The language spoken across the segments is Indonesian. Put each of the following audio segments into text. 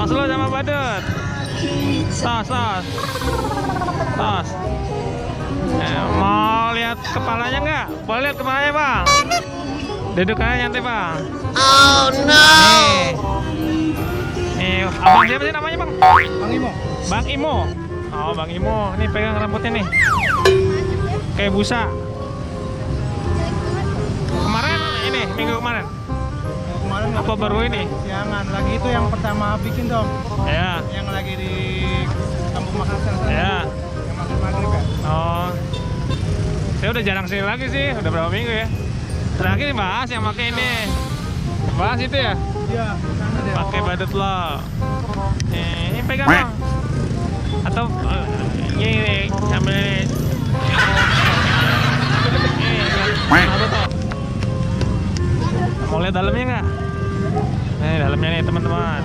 Tos lu sama badut. Tos. Mau lihat kepalanya nggak? Boleh lihat kepalanya bang. Duduk aja nyantai bang. Oh no. Nih, abang siapa sih namanya bang? Bang Imo. Bang Imo. Oh bang Imo, nih pegang rambutnya nih. Kayak busa. Kemarin ini minggu kemarin. Kemarin Apa baru ini? siangan lagi itu yang pertama bikin dong. Ya. Yang lagi di Kampung Makassar sana. Ya. Yang maghrib ya. Oh. Saya udah jarang sini lagi sih, udah berapa minggu ya. Terakhir bahas yang pakai ini. Bahas itu ya? Iya, sana deh. Pakai badut lo. Ini pegang bang. Atau ini sambil ini. Badut tuh. Mau lihat dalamnya nggak? Nih dalamnya nih teman-teman.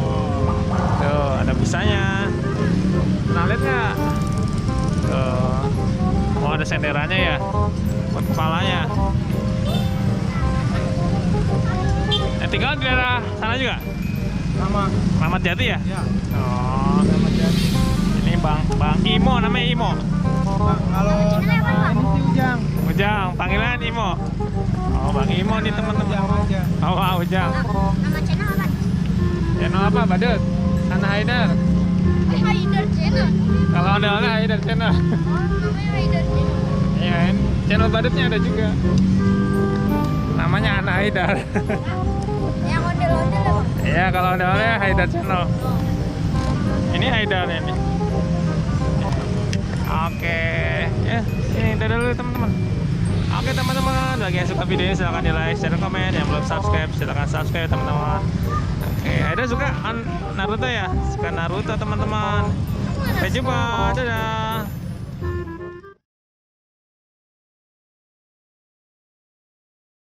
Tuh ada busanya. Pernah lihat nggak? Tuh. Oh ada senderannya ya, buat kepalanya. Tinggal di daerah sana juga? Sama. Ramat Jati ya? Ya. Oh, Sama jadi. ini Bang Imo, namanya Imo. Kalau nama ini sih Ujang. Ujang, panggilan Imo. Oh, Bang Imo nih teman-teman. Ujang aja. Oh, wow, Ujang. Nama channel apa? Channel apa, Badut? Sana Haidar. Haidar channel. Kalau ada Haidar channel. Oh, namanya Haidar channel. Iya, channel Badutnya ada juga. Namanya Anak Haidar. Yang ondel-ondel ya, Bang? Iya, kalau ada Haidar channel. Ini Haidar ini. Oke, ya ini dadah dulu teman-teman. Oke teman-teman, bagi yang suka video ini silahkan di like, share, komen. Yang belum subscribe silahkan subscribe teman-teman. Oke, Haidar suka Naruto ya? Suka Naruto teman-teman. Sampai jumpa, dadah.